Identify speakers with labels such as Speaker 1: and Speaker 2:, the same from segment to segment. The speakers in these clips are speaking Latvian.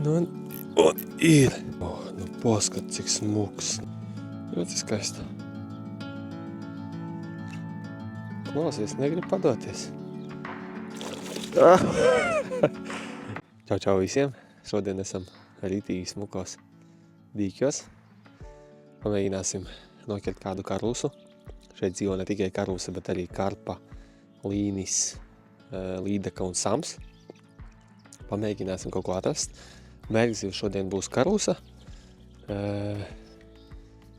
Speaker 1: Un ir. Nu poskat, cik smuks. Ļoti skaista. Klausies, negrib padoties. Čau, čau visiem. Šodien esam rītīgi smukos dīķos. Pamēģināsim noķert kādu karlusu. Šeit dzīvo ne tikai karlusa, bet arī karpa, līnis, līdeka un sams. Pamēģināsim kaut ko atrast. Mērķis šodien būs karlusa.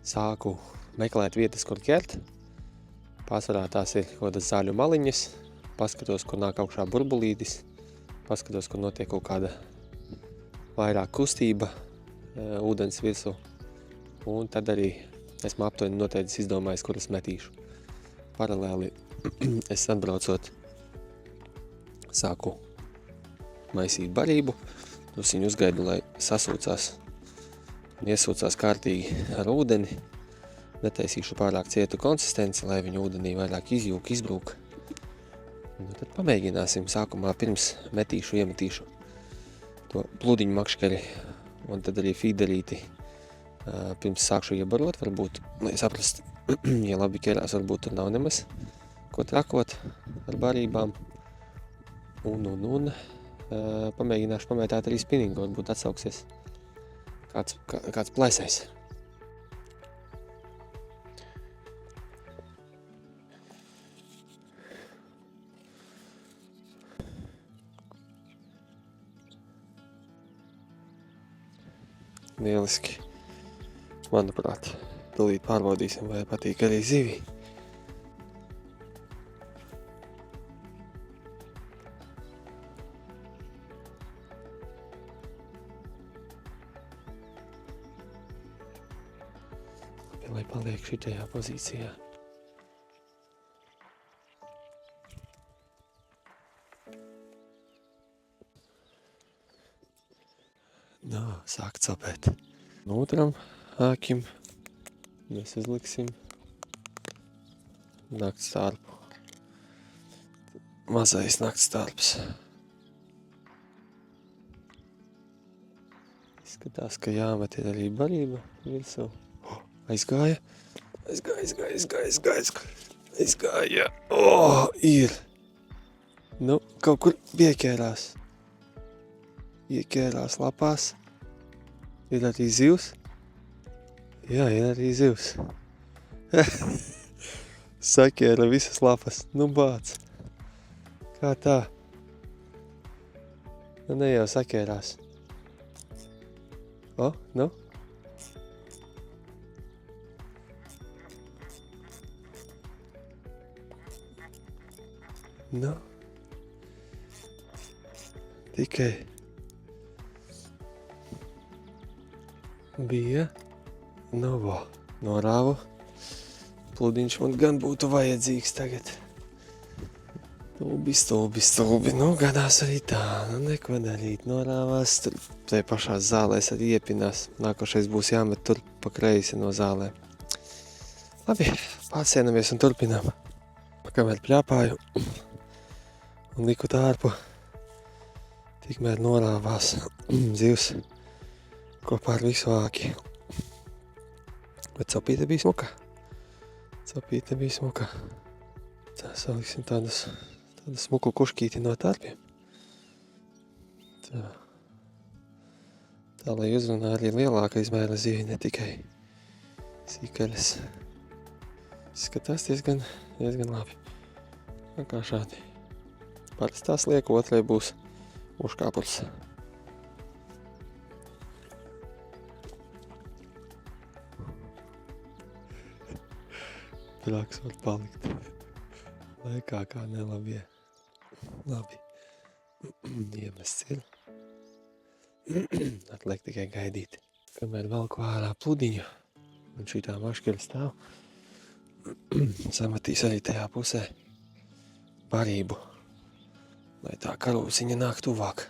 Speaker 1: Sāku meklēt vietas, kur ķert. Pārsvarā tās ir kaut kādas zaļu maliņas. Paskatos, kur nāk augšā burbulītis. Paskatos, kur notiek kaut kāda vairāk kustība ūdens virsū. Un tad arī esmu aptuveni noteikti izdomājis, kur es metīšu. Paralēli es atbraucot sāku maisīt barību. Viņu uzgaidu, lai sasūcās un iesūcās kārtīgi ar ūdeni. Netaisīšu pārāk cietu konsistenci, lai viņu ūdenī vairāk izjūk, izbrūk. Tad pamēģināsim. Sākumā pirms iemetīšu to pludiņu makškari un tad arī fīderīti. Pirms sākšu iebarot, varbūt, lai saprast, ja labi ķerās, varbūt tur nav nemaz ko trakot ar barībām. Un pamēģināšu pamētāt arī spinningu, varbūt atsauksies kāds plēsais. Lieliski. Manuprāt, tūlīt pārbaudīsim, vai patīk arī zivī. Lai paliek šitajā pozīcijā. Sāk capēt. Otram ākim mēs uzliksim naktstārpu. Mazais naktstārps. Izskatās, ka jāmet ir arī barība virsū. Aizgāja. Ir. Kaut kur ieķērās. Ieķērās lapās. Ir arī zivs? Jā, ir arī zivs. Saķēra visas lapas. Bāc. Kā tā? Ne jau saķērās. Tikai bija norāvu. Pludiņš man gan būtu vajadzīgs tagad. Stulbi. Gadās arī tā. Neko darīt. Norāvās. Tur te pašās zālēs arī iepinās. Nākošais būs jāmet tur pa kreisi no zālēm. Labi, pārsienamies un turpinām. Kamēr pļāpāju un liku tārpu, tikmēr norāvās zivs kopā ar visu āki. Bet cepīte bija smuka. Tā saliksim tādu smuku kuškīti no tārpiem. Tā lai uzrunā arī lielāka izmēra zivi, ne tikai sīkaļas. Izskatās diezgan labi. Kā šādi. Parastās lieku, otrai būs uzkāpurs. Drāks var palikt. Laikā kā nelabie. Labi. Iemests ir. Atliek tikai gaidīt. Kamēr valku ārā pludiņu un šitā maškara stāv, samatīs arī tajā pusē barību, lai tā karūsiņa nāk tuvāk.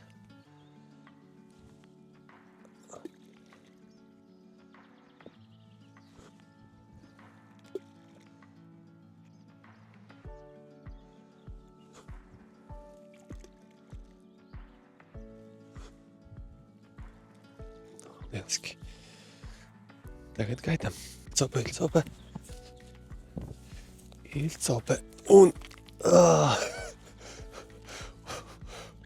Speaker 1: Lieliski. Tagad gaidām. Copa ir copa. Ir copa.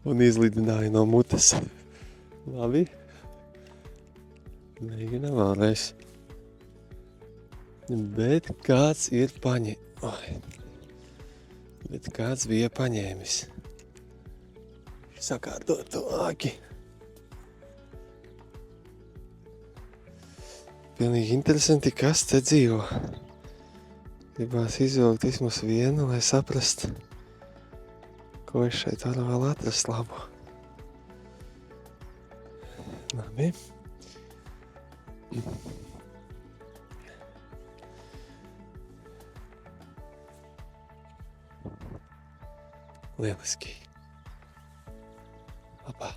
Speaker 1: Un izlidināja no mutes. Labi. Mēģinām vēlreiz. Bet kāds ir Bet kāds bija paņēmis. Sakārtot to āki. Pilnīgi interesanti, kas te dzīvo. Gribās izvilkt vismaz vienu, lai saprast, ko es šeit varu vēl atrast labu. Labi. Lieliski. Labā.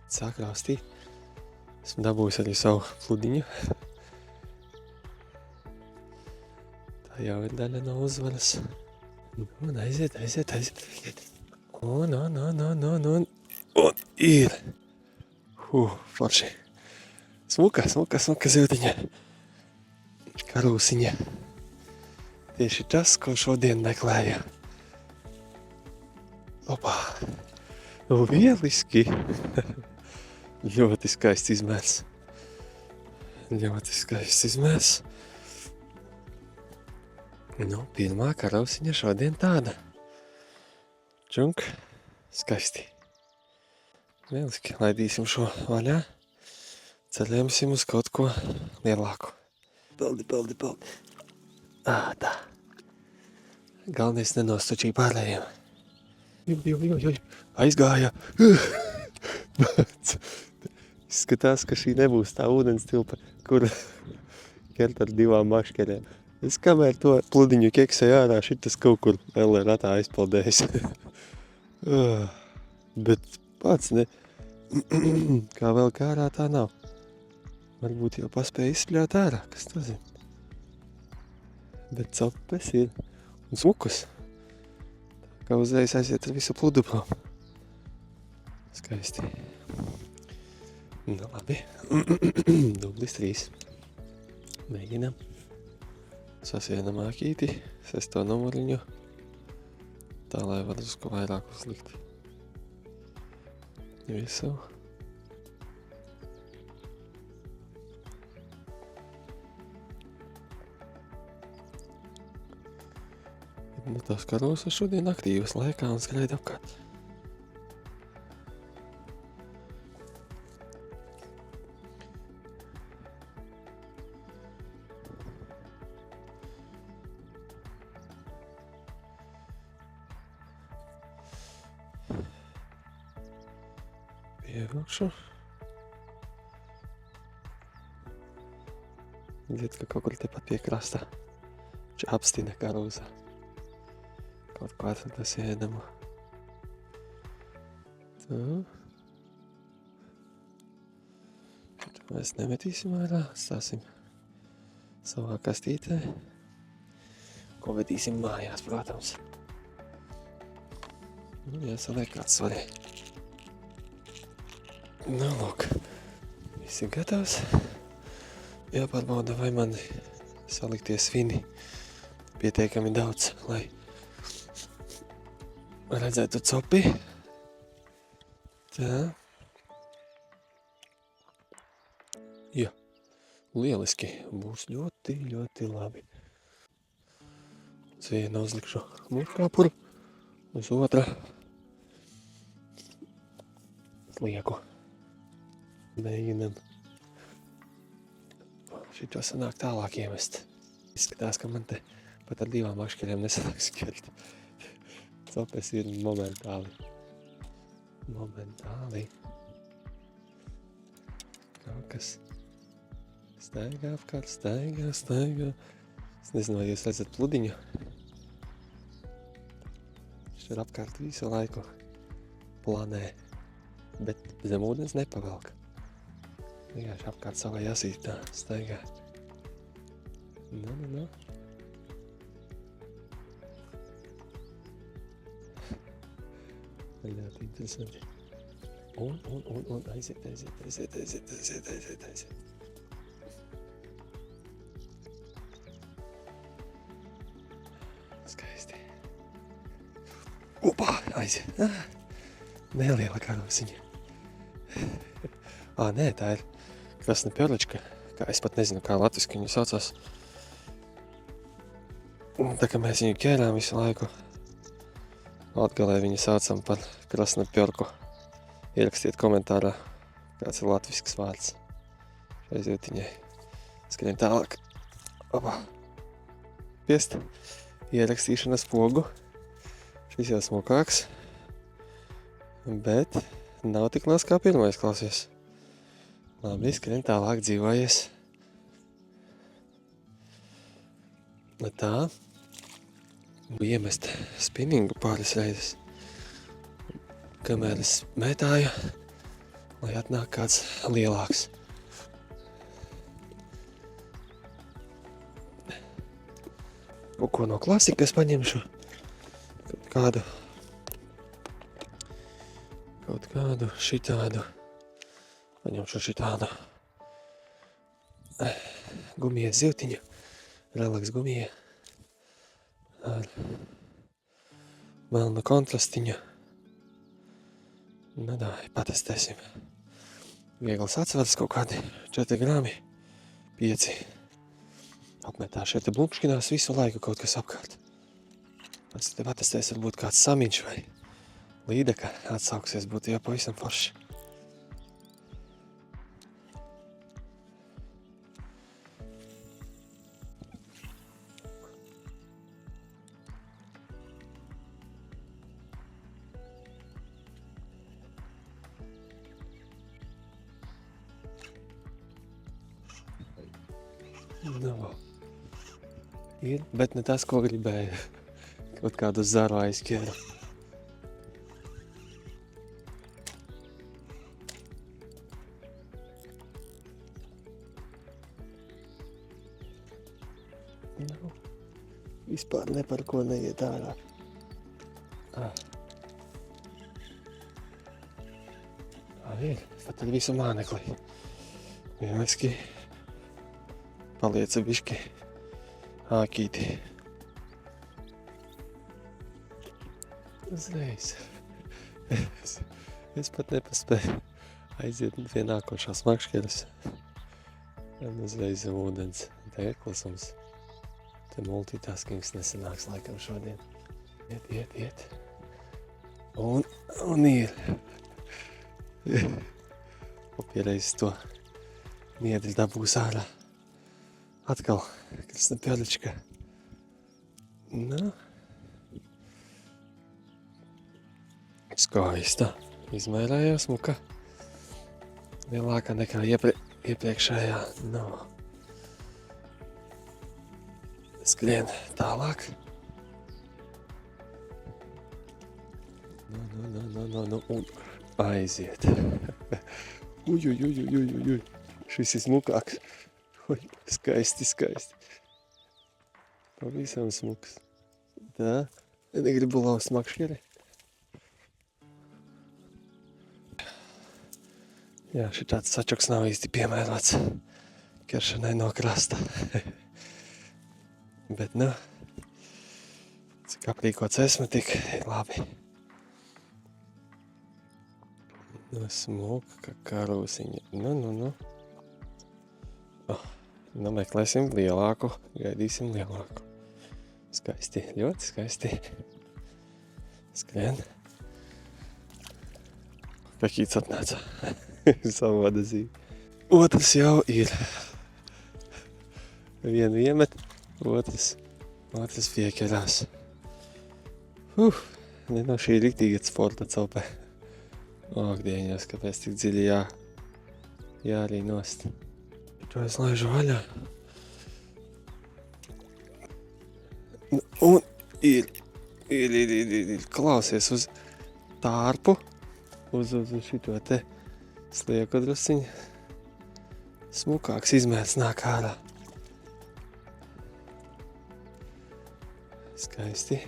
Speaker 1: Sāk raustīt. Esmu dabūjis arī savu pludiņu. Tā jau ir daļa no uzvaras. Un aiziet. Un ir. Forši. Smuka zivtiņa. Karūsiņa. Tieši tas, ko šodien meklēju. Opā. Lieliski. Ļoti skaists izmērs. Pirmā karausiņa šodien tāda. Čunk. Skaisti. Lieliski. Laidīsim šo vaļā. Cerēsim uz kaut ko lielāku. Paldi. Tā. Galvenais nenostučīja pārējiem. Aizgāja. Izskatās, ka šī nebūs tā ūdens tilpa, kur ķert ar 2 maškerēm. Es kamēr to pludiņu keksēju ārā, šitas kaut kur vēl ratā aizpaldējis. Bet pats ne. Kā vēl ārā tā nav. Varbūt jau paspēja izspļāt ārā, kas to zina. Bet copes ir un smukus. Kā uzreiz aiziet ar visu pludu prom. Skaisti. Labi. Dublis 3. Mēģinām. Sasienam ākīti, 6. numuriņu. Tā, lai var uz ko vairāk uzlikt. Visu. Tās karosas šodien aktīvas laikā un skraida apkārt. Pievilkšu. Liet, ka kaut kur tepat pie krasta čapstina karosā. Kaut ko atradās ēdamu. Tā. Mēs nemetīsim ārā, stāsim savā kastītē. Ko vedīsim mājās, protams. Jāsaliek kāds svarē. Lūk. Viss ir gatavs. Jāpārbauda, vai man saliktie svini pietiekami daudz, lai redzētu copi. Tā. Jā. Lieliski. Būs ļoti, ļoti labi. Uz vienu uzlikšu mūžkāpuru, uz otra slieku. Mēģinam šito sanāk tālāk iemest. Izskatās, ka man te pat ar 2 maškeriem nesanāk skert. Copes ir momentāli. Kaut kas staigā apkārt, staigā. Es nezinu, vai jūs redzat pludiņu. Viņš ir apkārt visu laiku planē, bet zem ūdens nepavelk. Vienkārši apkārt savai asītā staigā. Nu. Ļoti interesanti. Un aiziet. Skaisti. Opā, aiziet. Neliela karosiņa. Nē, tā ir krasna pjorlička. Es pat nezinu, kā latviski viņu saucās. Tā kā mēs viņu ķērām visu laiku. Latgalē viņu saucam par krasna pjorku. Ierakstiet komentārā, kāds ir latvisks vārds šai zivtiņai. Skrien tālāk. Opā. Piest. Ierakstīšanas pogu. Šis jau smukāks. Bet nav tik liels kā pirmais, klausies. Labi, skrien tālāk, dzīvojies. Tā. Iemest spinningu pāris reizes. Kamēr es mētāju, lai atnāk kāds lielāks. Ko no klasikas paņemšu? Kaut kādu šitādu. Paņemšu šitādu. Gumijas zivtiņu. Relax gumija. Ar melnu kontrastiņu. Patestēsim. Viegls atsvars kaut kādi 4 grami, 5. Apmetā šeit blūkškinās visu laiku kaut kas apkārt. Pēc te patestēs varbūt kāds samiņš vai līdeka atsauksies, būtu jau pavisam forši. Ir, bet ne tas, ko gribēju. Kaut kādu zaru aizķēru. Vispār ne par ko neiet ārā. Ir, pat ar visu mānekli. Lieliski. Palieca biški ākīti. Uzreiz. Es pat nepaspēju aiziet pie nākošās makšķeres. Un uzreiz ūdens. Tā ir klusums. Te multitaskings nesanāks laikam šodien. Iet. Un ir. Pierreiz to miedri dabūs ārā. Atkal krasna pjorlička. Skaista. Izmērējās muka. Lielākā nekā iepriekšējā. Skrien tālāk. Un aiziet. Uj. Šis ir smukāks. Skaisti. Pavisam smuks. Tā. Negribu laust makšķeri. Jā, šitāds sačuks nav īsti piemērots ķeršanai no krasta. Bet, cik aprīkots esmu, tik labi. Smuka karūsiņa. Meklēsim lielāku, gaidīsim lielāku. Skaisti, ļoti skaisti. Skrien. Kakīts atnāca. Savu vadazību. Otrs jau ir. Vienu iemet, otrs pieķerās. Šī ir riktīga sporta celpē. Dieņos, kāpēc tik dziļi jārī nost. To es laižu vaļā. Un ir. Klausies uz tārpu, uz šito te slieku drusiņu. Smukāks izmērs nāk ārā. Skaisti.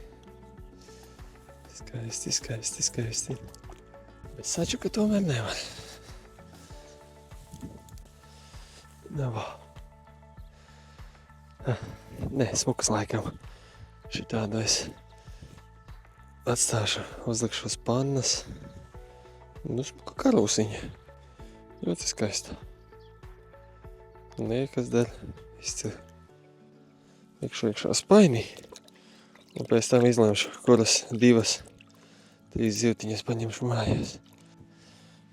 Speaker 1: Es saču, ka tomēr nevar. Nav. Nē, smukas laikam. Šitādu es atstāšu, uzlikšu uz pannas. Nu, smuka karūsiņa. Ļoti skaista. Liekas der izcili. Iekšu iekšā spainī. Un pēc tam izlemšu, kuras 2, 3 zivtiņas paņemšu mājās.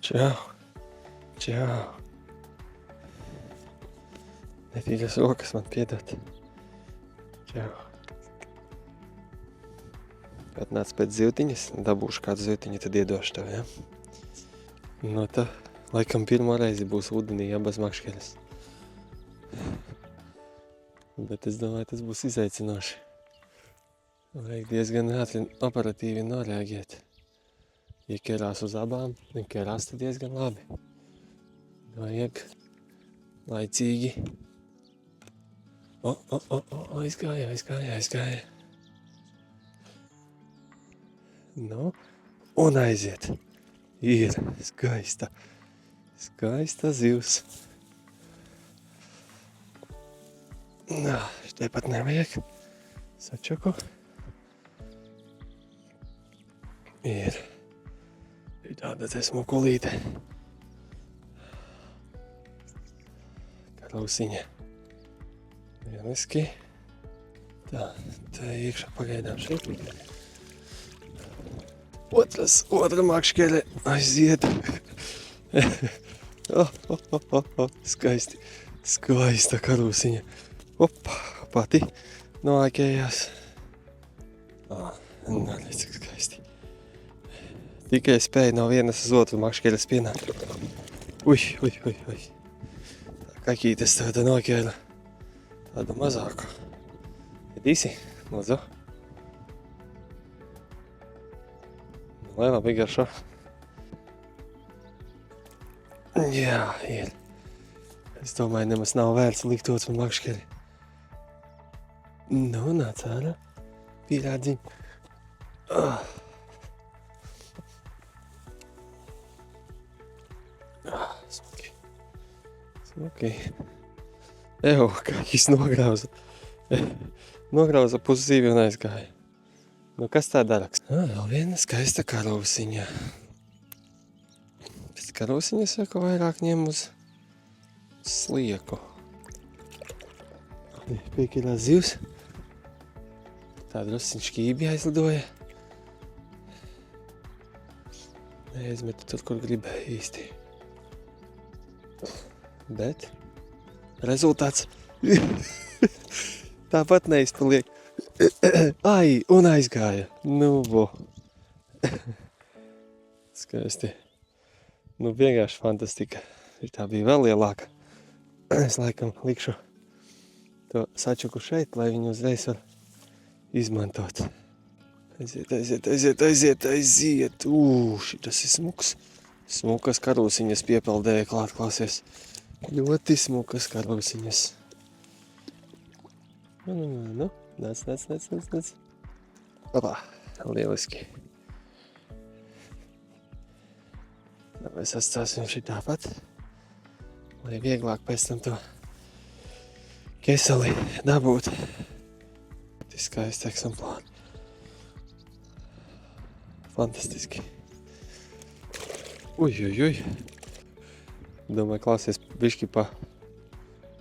Speaker 1: Čau. Čau. Netīras rokas man piedot. Čau. Atnāc pēc zivtiņas, dabūšu kādu zivtiņu, tad iedošu tev, ja? No tā, laikam pirmo reizi būs ūdenī abas makšķeres. Bet es domāju, tas būs izaicinoši. Vajag diezgan ātri operatīvi noreaģēt. Ja kerās uz abām, ja kerās tad diezgan labi. Vajag laicīgi. Aizgāja. Nu, un aiziet. Ir skaista. Skaista zivs. Nā, šitai pat nevajag. Sačaku. Ir tāda te smukulīte. Karausiņa. Lieliski. Tā iekšā pagaidām šeit. Otra makšķere aiziet. Skaisti. Skaista karausiņa. Pati noākējās. Nāc, cik skaisti. Tikai spēja no vienas uz otru makšķeres pienākt. Uj. Tā kakītes tāda noķēra. Tādu mazāku. Ēdīsi? Lūdzu. Lai labi garšo. Jā, ir. Es domāju, nemaz nav vērts likt otru makšķeri. Nu, nāc ārā. Pīrādziņ. Smuki. Evo, kā viņš nograuza. Nograuza pusi zīvi un aizgāja. Nu, kas tā daraks? Vēl viena skaista karausiņa. Pēc karausiņa saka vairāk ņem uz slieku. Piekirās zivs. Tā drusciņ šķībi aizlidoja. Neaizmetu tur, kur gribēju īsti. Bet rezultāts tāpat neizpaliek. Ai, un aizgāja. Nu, vo. Skaisti. Nu, vienkārši fantastika. Tā bija vēl lielāka. Es laikam likšu to sačuku šeit, lai viņu uzreiz var izmantot. Aiziet. Šitas ir smuks. Smukas karūsiņas piepeldēja klāt, klausies. Ļoti smukas karūsiņas. Nu, nāc. Labā, lieliski. Mēs atstāsim šitā pat, lai vieglāk pēc tam to keseli dabūt. Skaisti eksemplāri. Fantastiski. Uj. Domāju, klausies, bišķi pa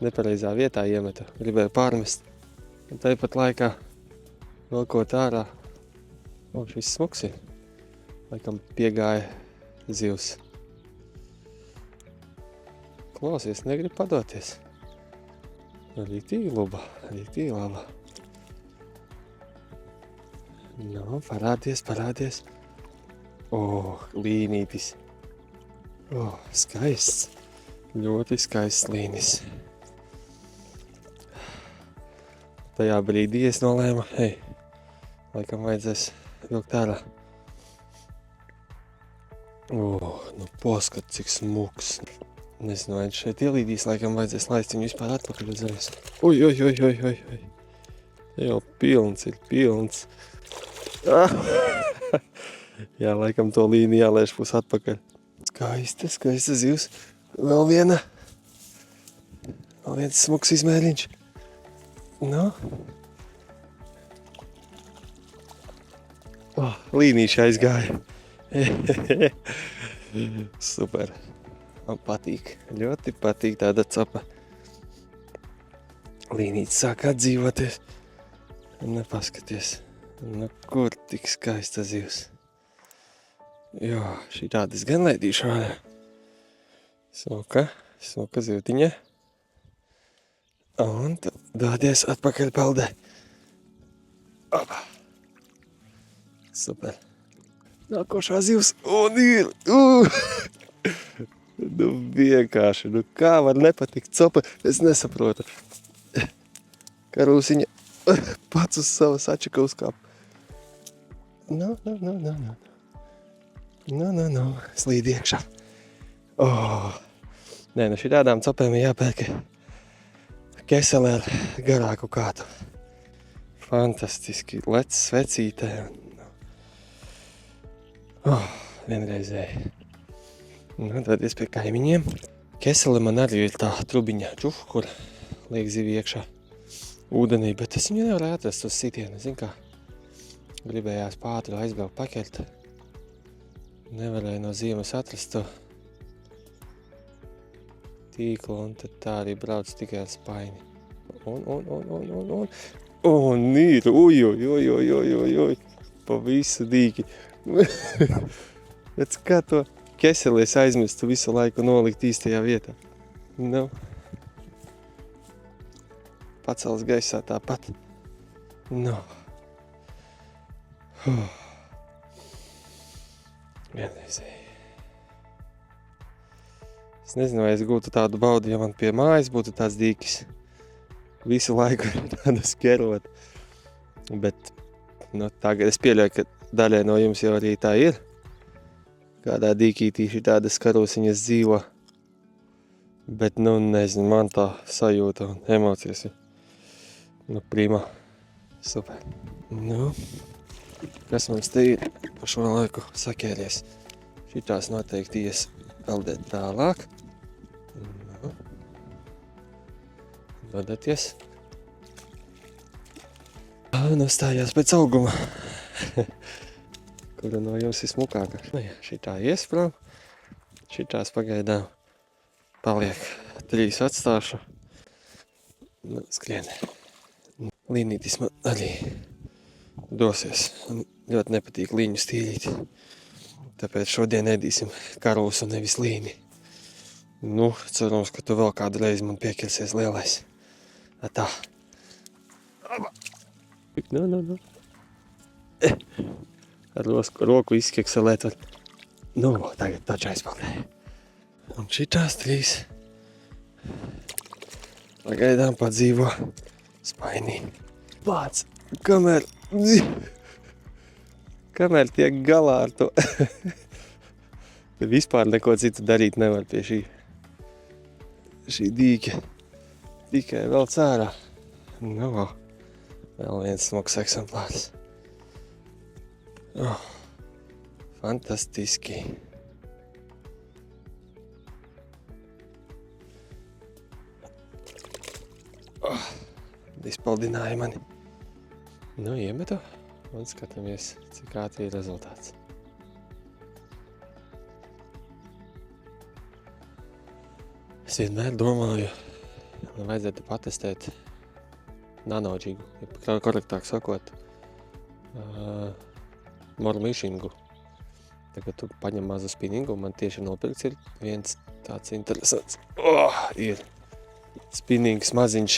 Speaker 1: nepareizā vietā iemetu. Gribēju pārmest. Un tāpat laikā velkot ārā. Šis smuks ir. Laikam piegāja zivs. Klausies, negrib padoties. Rītīgi laba. Nu, parādies. Līnītis. Skaists. Ļoti skaists līnis. Tajā brīdī es nolēmu, laikam vajadzēs vilkt ārā. Nu poskat, cik smuks. Nezinu, vai šeit ielīdīs, laikam vajadzēs laist viņu vispār atpakaļ uzreiz. Uj. Jau pilns ir pilns. Jā, laikam to līniju jālaiž pus atpakaļ. Skaista zivs. Vēl viens smuks izmēriņš. Nu. Līnīši aizgāja. Super. Man patīk. Ļoti patīk tāda capa. Līnītis sāk atdzīvoties. Paskaties. Nu, kur tik skaista zivs. Jo, šī tādas gan laidīšu vārā. Smuka zivtiņa. Un dodies atpakaļ peldē. Opa. Super. Nākošā zivs. Un ir. Nu, vienkārši. Nu, kā var nepatikt copa? Es nesaprotu. Karūsiņa pats uz savu sačaka uzkāp. No. Slīd iekšā. Nē, nu šitādām copēm ir jāpērk kesele ar garāku kātu. Fantastiski. Lec svecītē. Vienreizēji. Nu, dodies pie kaimiņiem. Kesele man arī ir tā trubiņa čufu, kur liek zivi iekšā ūdenī, bet es viņu nevarēju atrast uz sitienu. Zin kā, gribējās pātri aizbraukt paķert. Nevarēju no ziemas atrast to tīklu, un tad tā arī brauc tikai ar spaini. Un ir, oj, pa visu dīki. Redz, kā to keselies aizmirstu visu laiku nolikt īstajā vietā. Nu, pacels gaisā tāpat. Nu. Vienreizēji. Es nezinu, vai es gūtu tādu baudi, ja man pie mājas būtu tāds dīkis. Visu laiku tāda skerot. Bet, nu, tagad es pieļauju, ka daļai no jums jau arī tā ir. Kādā dīkītī šitādas karūsiņas dzīvo. Bet, nu, nezinu, man tā sajūta un emocijas ir. Nu, prima. Super. Nu, kas mums te ir pa šo laiku sakēries? Šitās noteikti ies peldēt tālāk. Nu. Dodaties. Nostājās pēc auguma. Kura no jums ir smukāka? Nu jā, šitā ies prom. Šitās pagaidām paliek 3 atstāšu. Nu, skrien. Līnītis man arī dosies. Ļoti nepatīk līņu stīrīt. Tāpēc šodien ēdīsim karūsu, nevis līni. Nu, cerams, ka tu vēl kādu reizi man piekirsies lielais. Tā. Nu. Ar roku izkekselēt var. Nu, tagad taču aizpaldē. Un šitās 3 pagaidām padzīvo spainī. Pāc, kamēr tiek galā ar to. Vispār neko citu darīt nevar pie šī dīķa. Tikai vēl cērā. Nu, vēl viens smogs eksemplārs. Fantastiski. Izpaldināja mani. Nu, iemetu un skatāmies, cik ātri ir rezultāts. Es vienmēr domāju, man vajadzētu patestēt nanodžigu, ja korektāk sakot, mormīšingu. Tagad tu paņem mazu spinningu, un man tieši nopirks ir viens tāds interesants. Ir spinnings maziņš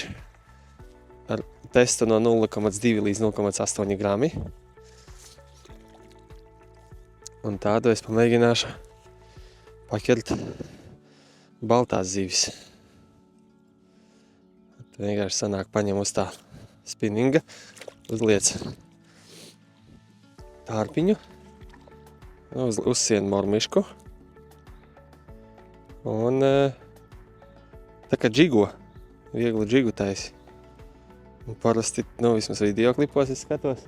Speaker 1: ar testu no 0,2 līdz 0,8 grami. Un tādu es pamēģināšu paķert baltās zivis. Tad vienkārši sanāk paņem uz tā spinninga, uzliec tārpiņu, uzsien mormišku un tā kā džigo, vieglu džigu taisi. Un parasti, vismaz video klipos es skatos,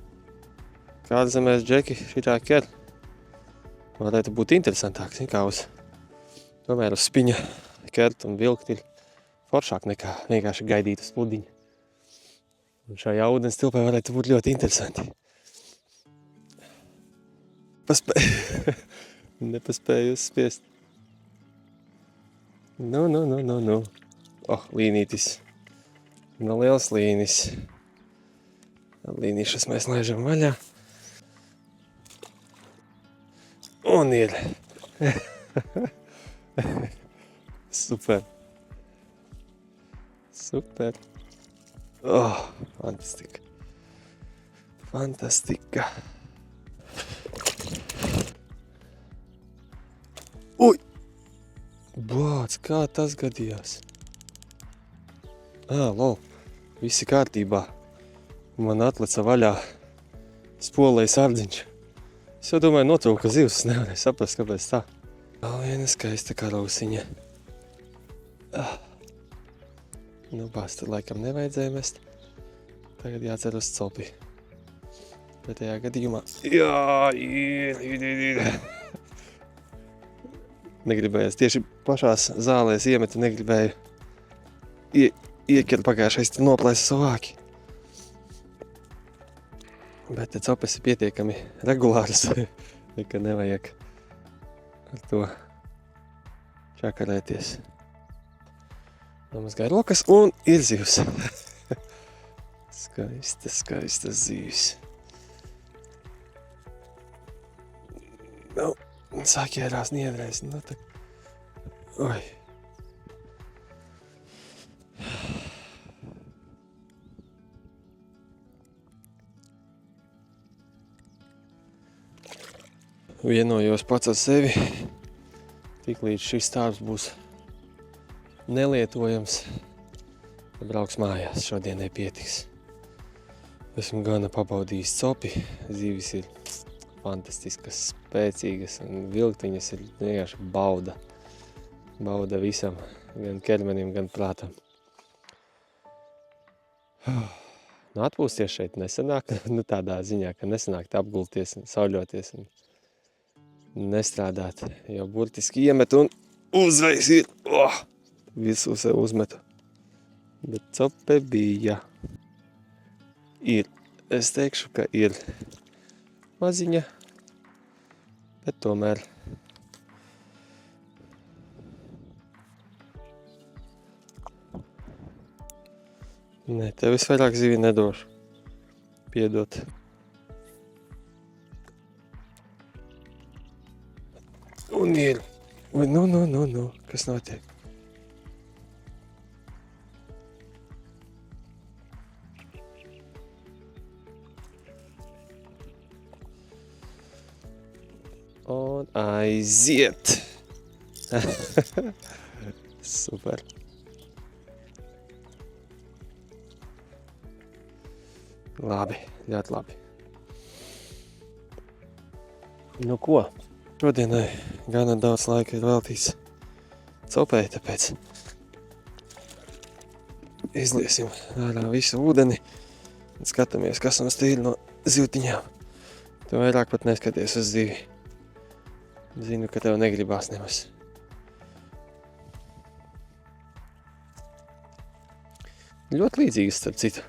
Speaker 1: kāda zemēs džeki šitā ķer. varētu būt interesantāks, nekā tomēr uz spiņa kert un vilkt ir foršāk nekā vienkārši gaidīt uz pludiņu. Un šajā ūdens tilpē varētu būt ļoti interesanti. Nepaspēju uzspiest. Nu. Līnītis. Liels līnis. Līnīšas mēs laižam vaļā. Un ir. Super. Fantastika. Uj! Bāc, kā tas gadījās? Lol, visi kārtībā. Man atleca vaļā spolējs ārdziņš. Es jau domāju, notrūka zivs, nevarēju saprast, kāpēc tā. Vēl viena skaista karausiņa. Nu, bāz, tad laikam nevajadzēja mest. Tagad jācer uz copi. Pretējā gadījumā... Jā, ir. Negribējās tieši pašās zālēs iemetu, negribēju iekert pagājušais, tad noplēsa savu āki. Bet te copes ir pietiekami regulāras, nekad nevajag ar to čakarēties. Nomazgāju rokas un ir zivs. Skaista zivs. Nu, sāk ierās niedrēs. Nu, tā... Oi. Vienojos pats ar sevi. Tiklīdz šis stāvs būs nelietojams, tad brauks mājās. Šodien nepietiks. Esmu gana pabaudījis copi. Zivis ir fantastiskas, spēcīgas un vilktiņas ir vienkārši bauda. Bauda visam, gan ķermenim, gan prātam. Nu, atpūsties šeit nesanāk, nu tādā ziņā, ka nesanāk apgulties un sauļoties un nestrādāt, jo burtiski iemet un uzreiz ir, visu sev uzmetu. Bet cope bija. Ir, es teikšu, ka ir maziņa, bet tomēr. Nē, tev visvairāk zivi nedošu. Piedot. Un ir. Nu, kas notiek? Un aiziet. Super. Labi, ļoti labi. Nu ko? Šodienai gana daudz laika ir veltīts copē, tāpēc izliesim ārā visu ūdeni un skatāmies, kas mums tīri no zivtiņām. Tu vairāk pat neskaties uz zivi. Zinu, ka tev negribās nemaz. Ļoti līdzīgas, starp citu.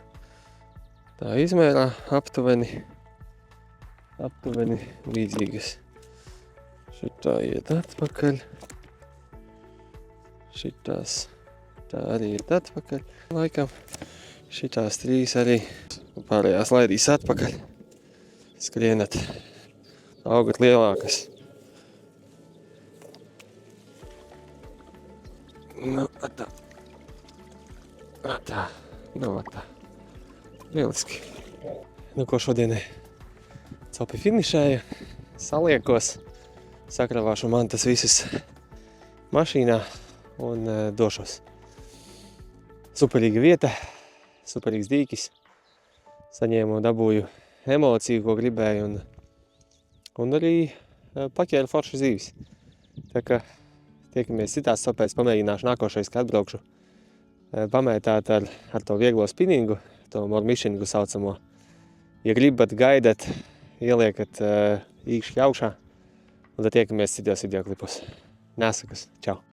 Speaker 1: Tā izmērā aptuveni līdzīgas. Šitā iet atpakaļ. Šitās tā arī iet atpakaļ. Laikam šitās trīs arī pārējās laidīs atpakaļ. Skrienat, augat lielākas. Nu, tā. Tā. Lieliski. Nu, ko šodienai copi finišēja, saliekos, sakravāšu mantas visas mašīnā un došos. Superīga vieta, superīgs dīkis. Saņēmu, dabūju emociju, ko gribēju un arī paķēru foršu zivis. Tā kā tiekamies citās copēs, pamēģināšu nākošais, kad atbraukšu pamētāt ar to vieglo spinningu, to mormišingu saucamo. Ja gribat, gaidat, ieliekat īkšķi augšā Un tad tiekamies citos video klipos. Nesakas. Čau!